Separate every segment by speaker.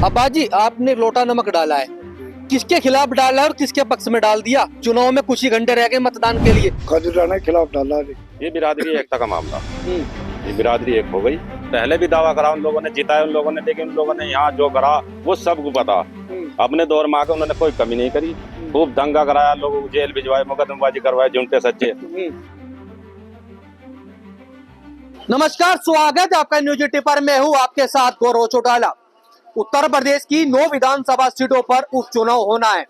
Speaker 1: अब्बा जी, आपने लोटा नमक डाला है, किसके खिलाफ डाला है और किसके पक्ष में डाल दिया? चुनाव में कुछ ही घंटे रह गए मतदान के लिए।
Speaker 2: कादिराना के खिलाफ डाला है।
Speaker 3: ये बिरादरी एकता का मामला, ये बिरादरी एक हो गई। पहले भी दावा करा उन लोगों ने, जिताया उन लोगों ने, लेकिन उन लोगों ने यहाँ जो करा वो सबको पता। अपने दौर में आकर उन्होंने कोई कमी नहीं करी, खूब दंगा कराया, लोगों को जेल भिजवाए, मुकदमेबाजी करवाए, झूठे सच्चे।
Speaker 1: नमस्कार, स्वागत है आपका न्यूज एटी पर। मैं हूँ आपके साथ गौरव चौटाला। उत्तर प्रदेश की 9 विधानसभा सीटों पर उपचुनाव होना है।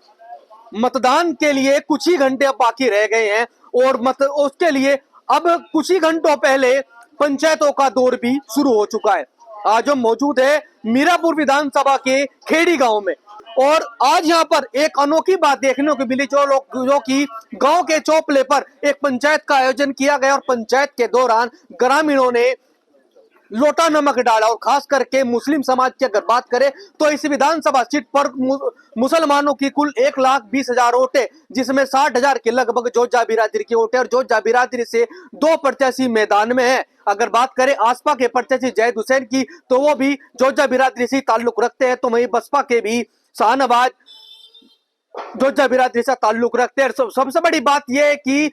Speaker 1: मतदान के लिए कुछ ही घंटे अब बाकी रह गए हैं और उसके लिए अब कुछ ही घंटों पहले पंचायतों का दौर भी शुरू हो चुका है। आज हम मौजूद है मीरापुर विधानसभा के खेड़ी गांव में और आज यहाँ पर एक अनोखी बात देखने को मिली, जो कि गांव के चौपले पर एक पंचायत का आयोजन किया गया और पंचायत के दौरान ग्रामीणों ने लोटा नमक डाला। और खास करके मुस्लिम समाज की अगर बात करें तो इस विधानसभा सीट पर मुसलमानों की कुल 1,20,000 वोट है, जिसमें 60,000 के लगभग जोजा बिरादरी की वोट है और जोजा बिरादरी से 2 प्रत्याशी मैदान में है। अगर बात करें आसपा के प्रत्याशी जैद हुसैन की तो वो भी जोजा बिरादरी से ताल्लुक रखते हैं, तो वहीं बसपा के भी शाहनवाज जोजा बिरादरी से ताल्लुक रखते हैं। सबसे बड़ी बात यह है कि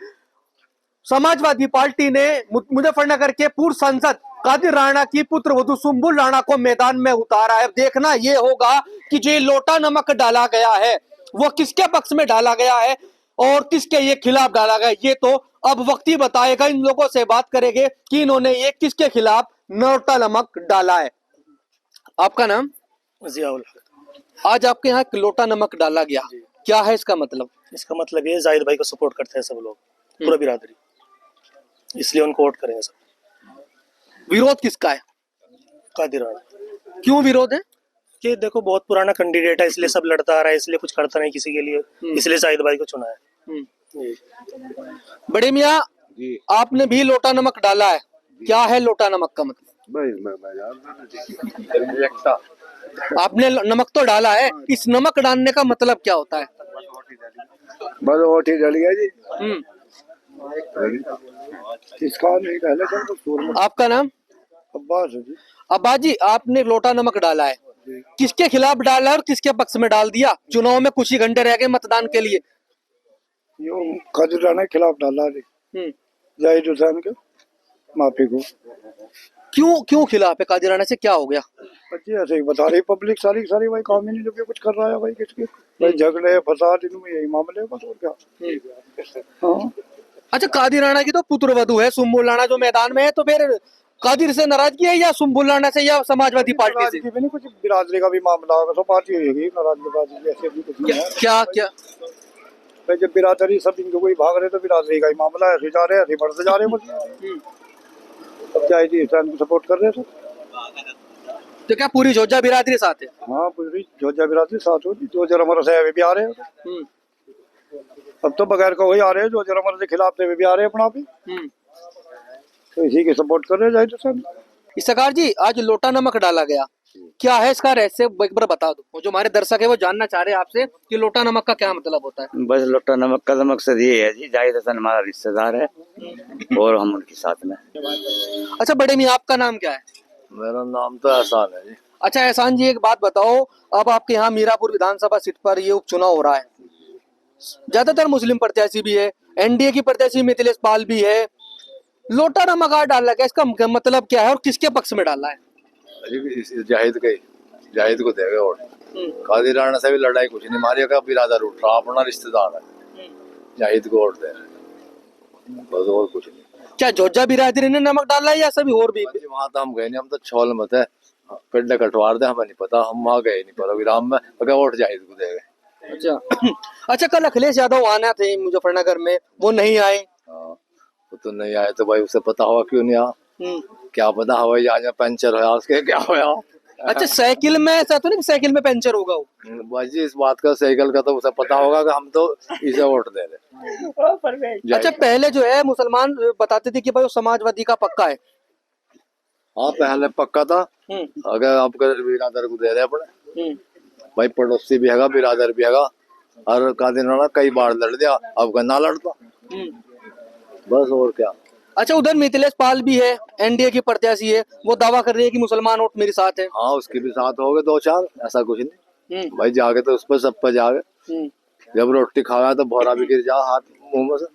Speaker 1: समाजवादी पार्टी ने मुजफ्फरनगर के पूर्व सांसद कादिर राणा की पुत्र वधू सुंबुल राणा को मैदान में उतारा है। देखना यह होगा कि जो लोटा नमक डाला गया है वो किसके पक्ष में डाला गया है और किसके ये खिलाफ डाला गया, ये तो अब वक्त ही बताएगा। इन लोगों से बात करेंगे कि इन्होंने ये किसके खिलाफ लोटा नमक डाला है। आपका नाम?
Speaker 4: जियाउल।
Speaker 1: आज आपके यहाँ लोटा नमक डाला गया, क्या है इसका मतलब?
Speaker 4: इसका मतलब ये जाहिद भाई को सपोर्ट करते हैं सब लोग, पूरा बिरादरी, इसलिए उनको वोट करेंगे सब।
Speaker 1: विरोध किसका है?
Speaker 4: कादिर राणा।
Speaker 1: क्यों विरोध है?
Speaker 4: कि देखो बहुत पुराना कैंडिडेट है, इसलिए सब लड़ता आ रहा है, इसलिए कुछ करता नहीं किसी के लिए, इसलिए जाहिद भाई को चुना है।
Speaker 1: बड़े मियाँ, आपने भी लोटा नमक डाला है, क्या है लोटा नमक का मतलब? आपने नमक तो डाला है, इस नमक डालने का मतलब क्या होता है?
Speaker 2: बस वोट ही डल गया जी। इसका नहीं डाला तो
Speaker 1: आपका नाम?
Speaker 2: अब्बास है जी।
Speaker 1: अब्बा जी, आपने लोटा नमक डाला है, किसके खिलाफ डाला है और किसके पक्ष में डाल दिया? चुनाव में कुछ ही घंटे रह गए मतदान के लिए।
Speaker 2: यूं कादिराना के खिलाफ डाला है, जाहिद हुसैन के माफी को।
Speaker 1: क्यों खिलाफ है? कादिर राणा से क्या हो गया?
Speaker 2: बच्चे ऐसे ही बता रही पब्लिक सारी भाई, काम ही नहीं जो कुछ कर रहा है भाई, किसके भाई झगड़े फसाद, इनमें यही मामले है बस, और क्या। हाँ।
Speaker 1: अच्छा, कादिर राणा की तो पुत्र वधू है सुंबुल राणा जो मैदान में है, तो फिर कादिर से नाराजगी है या सुंबुल राणा से या समाजवादी पार्टी से?
Speaker 2: भी नहीं, कुछ बिरादरी का भी मामला होगा, सब पार्टी होगी नाराजगी, ऐसे भी कुछ नहीं है।
Speaker 1: क्या
Speaker 2: भाई जब बिरादरी सब इनको कोई भाग रहे तो बिरादरी का ही मामला है, ऐसे जा रहे हैं, ऐसे बढ़ते जा रहे हैं। सब जाहिद हुसैन को सपोर्ट कर रहे थे,
Speaker 1: तो क्या पूरी जोजा बिरादरी साथ है?
Speaker 2: हाँ, पूरी जोजा बिरादरी साथ होगी। जो जरमर से भी आ रहे हैं, अब तो बगैर का वही आ रहे हैं, जो जरमर के खिलाफ थे वे भी आ रहे हैं अपना भी, तो इसी के सपोर्ट कर रहे हैं जाहिद हुसैन।
Speaker 1: सरकार जी, आज लोटा नमक डाला गया, क्या है इसका रहस्य, एक बार बता दो। जो हमारे दर्शक है वो जानना चाह रहे हैं आपसे कि लोटा नमक का क्या मतलब होता है।
Speaker 5: बस लोटा नमक का मकसद ये है जी, जाहिद हसन हमारा रिश्तेदार है और हम उनके साथ में।
Speaker 1: अच्छा बड़े मियाँ, आपका नाम क्या है?
Speaker 2: मेरा नाम तो एहसान है जी।
Speaker 1: अच्छा एहसान जी, एक बात बताओ, अब आपके यहाँ मीरापुर विधानसभा सीट पर ये उपचुनाव हो रहा है, ज्यादातर मुस्लिम प्रत्याशी भी है, एनडीए की प्रत्याशी मिथिलेश पाल भी है, लोटा नमक आज डाला गया, इसका मतलब क्या है और किसके पक्ष में डाला है?
Speaker 6: जाहिद को देगा वोट। कादिर राणा से भी लड़ाई कुछ नहीं, मारिया का बिरादर उठ रहा, अपना रिश्तेदार है, जाहिद को वोट दे रहे, बस और कुछ नहीं।
Speaker 1: क्या जोजा बिरादरी ने नमक डाला है या सभी और भी?
Speaker 6: वहाँ तो हम गए नहीं, हम तो छौल मत है, पिंड कटवार दे, हमें नहीं पता, हम वहाँ गए नहीं प्रोग्राम में, अगर वोट जाहिद को देगा।
Speaker 1: अच्छा कल अखिलेश यादव आना थे मुजफ्फरनगर में, वो नहीं आए।
Speaker 6: वो तो नहीं आए तो भाई उसे पता होगा क्यों नहीं आया, क्या पता हवाई जहाज में पंचर होया उसके, क्या होया।
Speaker 1: अच्छा साइकिल में ऐसा तो नहीं साइकिल में पंचर होगा वो?
Speaker 6: बाजी इस बात का साइकिल का तो उसे पता होगा कि हम तो इसे वोट दे रहे।
Speaker 1: अच्छा पहले जो है मुसलमान बताते थे कि भाई वो समाजवादी का पक्का है।
Speaker 6: हाँ पहले पक्का था, अगर आपका बिरादर को दे रहे अपने, भाई पड़ोसी भी है बिरादर भी है, और कादिर राणा कई बार लड़ दिया, अब ना लड़ता, बस और क्या।
Speaker 1: अच्छा, उधर मिथिलेश पाल भी है, एनडीए की प्रत्याशी है, वो दावा कर रही है कि मुसलमान वोट मेरे साथ है।
Speaker 6: हाँ उसके भी साथ हो गए 2-4, ऐसा कुछ नहीं भाई, जाके तो उस पर सब पर जागे। जब रोटी खाया तो भौरा भी गिर जा हाथ मुंह में से,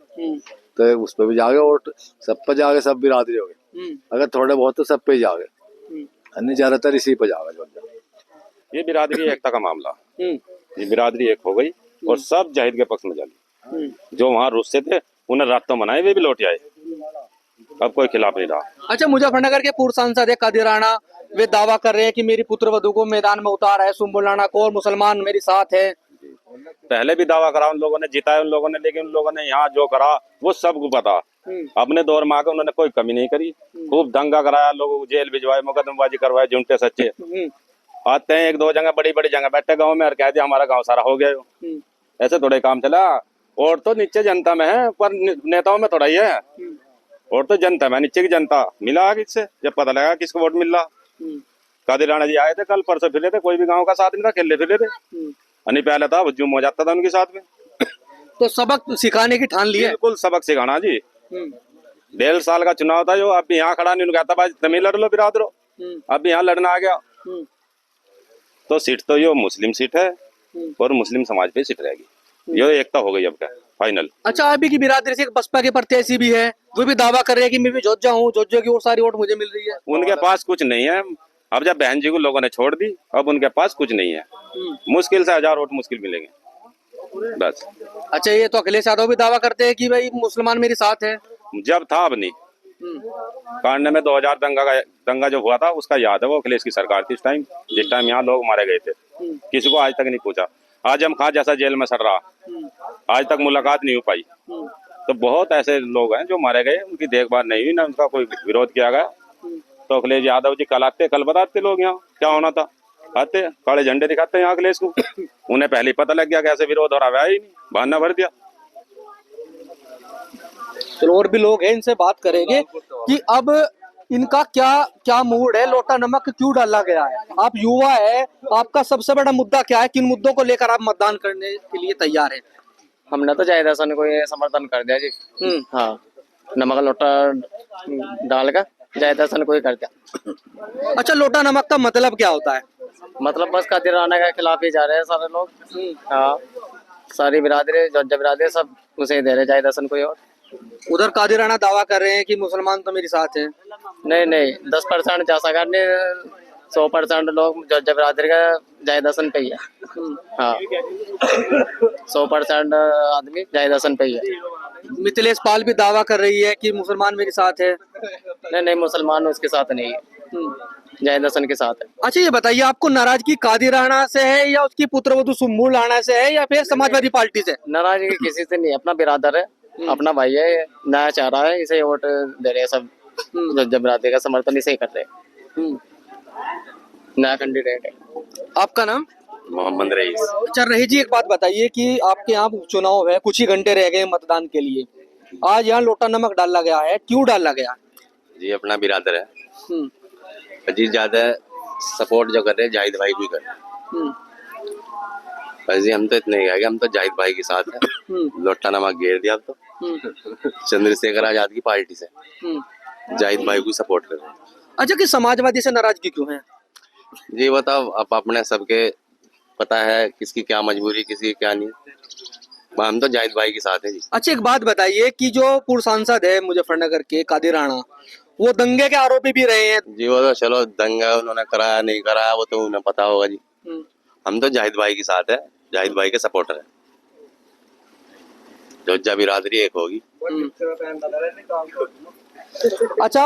Speaker 6: तो उस पर भी जागे वोट, सब पर जागे, सब बिरादरी हो गए। अगर थोड़े बहुत तो सब पे ही जागे, अन्य ज्यादातर इसी पे जागे जो।
Speaker 3: ये बिरादरी एकता का मामला, ये बिरादरी एक हो गई और सब जाहिद के पक्ष में चली। जो वहाँ रुस्से थे उन्हें रात तो मनाए, वे भी लौट आए, अब कोई खिलाफ नहीं रहा।
Speaker 1: अच्छा, मुजफ्फरनगर के पूर्व सांसद है कादिर राणा, वे दावा कर रहे हैं कि मेरी पुत्र वधू को मैदान में उतारा है सुम्बुल राणा को और मुसलमान मेरे साथ है।
Speaker 3: पहले भी दावा करा उन लोगों ने, जिताया उन लोगों ने, लेकिन उन लोगों ने यहाँ जो करा वो सबको पता। अपने दौर में आकर उन्होंने कोई कमी नहीं करी, खूब दंगा कराया, लोगों को जेल भिजवाए, मुकदमेबाजी करवाए, झूठे सच्चे। आते हैं 1-2 जगह, बड़ी बड़ी जगह बैठे गाँव में और कह दिया हमारा गाँव सारा हो गया हो। ऐसे थोड़े काम चला। और तो नीचे जनता में है, पर नेताओं में थोड़ा ही है। और तो जनता में, नीचे की जनता मिला आगे इससे, जब पता लगा किसको वोट मिल रहा। कादिर राणा जी आए थे कल परसों, फिरे थे, कोई भी गांव का साथ नहीं था, खेले फिरे थे। नहीं पहले था हुजूम हो जाता था उनके साथ में।
Speaker 1: तो सबक सिखाने की ठान ली है।
Speaker 3: बिल्कुल सबक सिखाना जी। 1.5 साल का चुनाव था जो, अब यहाँ खड़ा नहीं कहता भाई तमिल लड़ लो बिरादरो, अब यहाँ लड़ना आ गया। तो सीट तो ये मुस्लिम सीट है और मुस्लिम समाज पे सीट रहेगी, ये एकता हो गई अब क्या फाइनल।
Speaker 1: अच्छा, अभी की बिरादरी से एक बसपा के प्रत्याशी भी है, वो भी दावा कर रहे हैं कि मैं भी जोजा हूँ, जोजो की और सारी वोट मुझे मिल रही है।
Speaker 3: उनके पास कुछ नहीं है, अब जब बहन जी को लोगों ने छोड़ दी, अब उनके पास कुछ नहीं है। मुश्किल से 1000 वोट मुश्किल मिलेंगे बस।
Speaker 1: अच्छा, ये तो अखिलेश यादव भी दावा करते हैं कि भाई मुसलमान मेरे साथ है।
Speaker 3: जब था अब नहीं, कांड में 2000 दंगा जो हुआ था उसका याद है, वो अखिलेश की सरकार थी इस टाइम, जिस टाइम यहाँ लोग मारे गए थे। किसी को आज तक नहीं पूछा। आजम खां जैसा जेल में सड़ रहा, आज तक मुलाकात नहीं हो पाई। तो बहुत ऐसे लोग हैं जो मारे गए, उनकी देखभाल नहीं हुई, ना उनका कोई विरोध किया गया। तो अखिलेश यादव जी कल आते, कल बताते लोग यहाँ क्या होना था, आते काले झंडे दिखाते हैं यहाँ अखिलेश को। उन्हें पहले ही पता लग गया कैसे विरोध हो रहा है, ही नहीं बहाना भर दिया।
Speaker 1: चलो, और भी लोग हैं, इनसे बात करेंगे कि अब इनका क्या क्या मूड है, लोटा नमक क्यों डाला गया है। आप युवा है, आपका सबसे बड़ा मुद्दा क्या है, किन मुद्दों को लेकर आप मतदान करने के लिए तैयार है।
Speaker 7: हमने तो जायद हसन को ये समर्थन कर दिया जी। हाँ, नमक लोटा डाल कर जायद हसन को ही कर दिया।
Speaker 1: अच्छा, लोटा नमक का मतलब क्या होता है।
Speaker 7: मतलब बस कादिर राणा के खिलाफ ही जा रहे हैं सारे लोग। हाँ, सारी बिरादरी, जोजा बिरादरी सब उसे ही दे रहे जायद हसन को ही। और
Speaker 1: उधर कादिर राणा दावा कर रहे हैं कि मुसलमान तो मेरे साथ हैं।
Speaker 7: नहीं 10% जा सका नहीं, 100% लोग जोजा बिरादरी का जायद हसन पे ही है। हाँ, 100% आदमी जायद हसन पे ही है।
Speaker 1: मिथिलेश पाल भी दावा कर रही है कि मुसलमान मेरे साथ है।
Speaker 7: नहीं, मुसलमान उसके साथ नहीं है, जायद हसन के साथ है।
Speaker 1: अच्छा, ये बताइए, आपको नाराजगी कादिर राणा से है या उसकी पुत्रवधू सुम्बुल राणा से है या फिर समाजवादी पार्टी से।
Speaker 7: नाराजगी किसी से नहीं, अपना बिरादर है, अपना भाई है, नया चाह रहा है, इसे वोट दे रहे हैं सब। जोजा बिरादरी का समर्थन इसे ही कर रहे हैं, नया कैंडिडेट है।
Speaker 1: आपका नाम।
Speaker 3: मोहम्मद रईस।
Speaker 1: अच्छा रहीस जी, एक बात बताइए कि आपके यहाँ उपचुनाव है, कुछ ही घंटे रह गए मतदान के लिए, आज यहाँ लोटा नमक डाला गया है, क्यों डाला गया।
Speaker 8: जी अपना बिरादर है जी, ज्यादा सपोर्ट जो कर रहे हैं जाहिद भाई भी कर रहे हैं। बस जी हम तो इतने ही कहेंगे, हम तो जाहिद भाई के साथ है। लोटा नमक घेर दिया अब तो चंद्रशेखर आजाद की पार्टी से जाहिद भाई को सपोर्ट कर रहे हैं।
Speaker 1: अच्छा, कि समाजवादी से नाराजगी क्यों है।
Speaker 8: जी बताओ, अब अपने सबके पता है किसकी क्या मजबूरी, किसी की क्या नहीं, हम तो जाहिद भाई के साथ है जी।
Speaker 1: अच्छा, एक बात बताइए कि जो पूर्व सांसद है मुजफ्फरनगर के कादिर राणा, वो दंगे के आरोपी भी रहे हैं।
Speaker 8: जी वो तो चलो दंगा उन्होंने कराया नहीं कराया वो तो उन्हें पता होगा जी। हम तो जाहिद भाई के साथ है, जाहिद भाई के सपोर्टर है, जोजा बिरादरी एक होगी।
Speaker 1: अच्छा,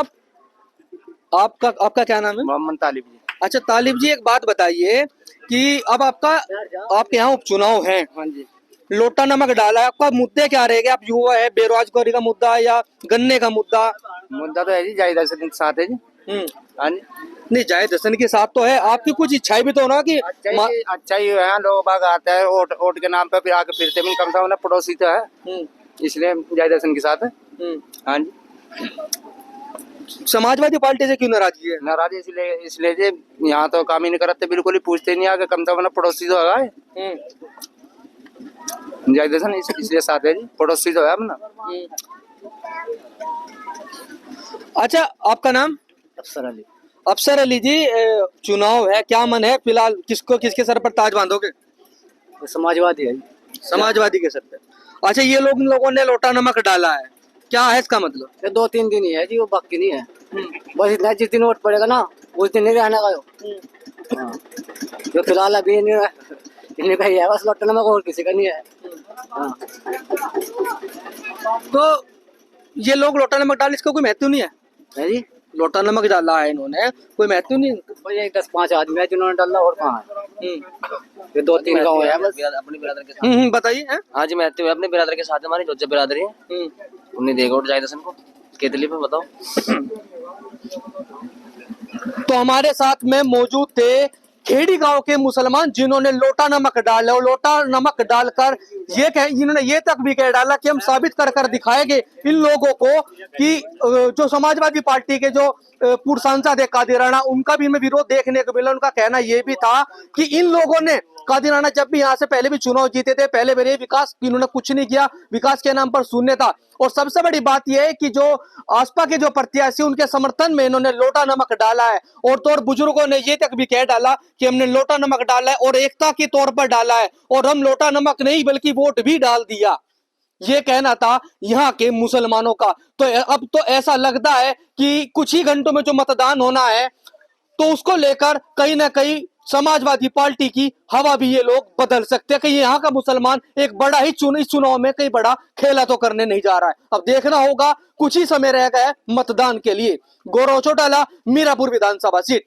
Speaker 1: आपका क्या नाम है।
Speaker 7: मोहम्मद तालिब जी।
Speaker 1: अच्छा तालिब जी, एक बात बताइए कि अब आपके यहाँ उपचुनाव है।
Speaker 7: हाँ जी।
Speaker 1: लोटा नमक डाला है, आपका मुद्दे क्या रहेंगे। आप युवा है, बेरोजगारी का मुद्दा या गन्ने का मुद्दा।
Speaker 7: मुद्दा तो है जी जाहिद हसन के साथ है जी। हाँ जी।
Speaker 1: नहीं, जाहिद हसन के साथ तो है, आपकी कुछ इच्छाएं भी तो ना कि
Speaker 7: अच्छा ही है, लोग बाग आते हैं वोट के नाम पे, फिर आके फिरते भी कम से कम पड़ोसी तो है, इसलिए जाहिद हसन के साथ है। हाँ जी।
Speaker 1: समाजवादी पार्टी से क्यों नाराजगी है।
Speaker 7: नाराज इसलिए जी यहाँ तो काम ही नहीं करते, बिल्कुल ही पूछते नहीं आगे, कम से कम पड़ोसी तो है जाहिद हसन, इसलिए साथ है जी, पड़ोसी तो है अपना।
Speaker 1: अच्छा, आपका नाम?
Speaker 7: अफसर अली।
Speaker 1: अफसर अली जी, चुनाव है, क्या मन है फिलहाल, किसको किसके सर पर ताज बांधोगे?
Speaker 7: समाजवादी है।
Speaker 1: समाजवादी के सर पे। अच्छा, ये लोगों ने लोटा नमक डाला है, क्या है इसका मतलब?
Speaker 7: ये 2-3 दिन ही है जी, वो बाकी नहीं है। बस इतना, जिस दिन वोट पड़ेगा ना उस दिन नहीं रहने का हाँ। जो फिलहाल अभी इन्हें का ही है बस लोटा नमक, और किसी का नहीं है। हाँ।
Speaker 1: तो ये लोग लोटा नमक डाल, इसका कोई महत्व नहीं है?
Speaker 7: है जी,
Speaker 1: लोटा नमक डाला है इन्होंने, कोई महत्व नहीं?
Speaker 7: भाई 10-5 आदमी है जिन्होंने डाला, और कहाँ है? ये 2-3 गाँव है बस। अपनी बिरादर के साथ।
Speaker 1: बताइए। हैं?
Speaker 7: हाँ जी, महत्व है अपने बिरादर के साथ, हमारी जो बिरादरी है उन्हें देगा वोट जाहिद हसन को। कितनी पे बताओ?
Speaker 1: तो हमारे साथ में मौजूद थे खेड़ी गांव के मुसलमान, जिन्होंने लोटा नमक डाला, और लोटा नमक डालकर इन्होंने ये तक भी कह डाला कि हम साबित कर कर दिखाएंगे इन लोगों को कि जो समाजवादी पार्टी के जो पूर्व सांसद है कादिर राणा, उनका भी हमें विरोध देखने को मिला। उनका कहना ये भी था कि इन लोगों ने, कादिर राणा जब भी यहाँ से पहले भी चुनाव जीते थे, पहले मेरे विकास इन्होंने कुछ नहीं किया, विकास के नाम पर शून्य था। और सबसे बड़ी बात यह है कि जो आसपा के जो प्रत्याशी, उनके समर्थन में इन्होंने लोटा नमक डाला है। और तो और बुजुर्गों ने ये तक भी कह डाला कि हमने लोटा नमक डाला है और एकता के तौर पर डाला है, और हम लोटा नमक नहीं बल्कि वोट भी डाल दिया। ये कहना था यहाँ के मुसलमानों का। तो अब तो ऐसा लगता है कि कुछ ही घंटों में जो मतदान होना है, तो उसको लेकर कहीं ना कहीं समाजवादी पार्टी की हवा भी ये लोग बदल सकते हैं। कहीं यहाँ का मुसलमान एक बड़ा ही इस चुनाव में कहीं बड़ा खेला तो करने नहीं जा रहा है। अब देखना होगा, कुछ ही समय रह गया है मतदान के लिए। गौरव चौटाला, मीरापुर विधानसभा सीट।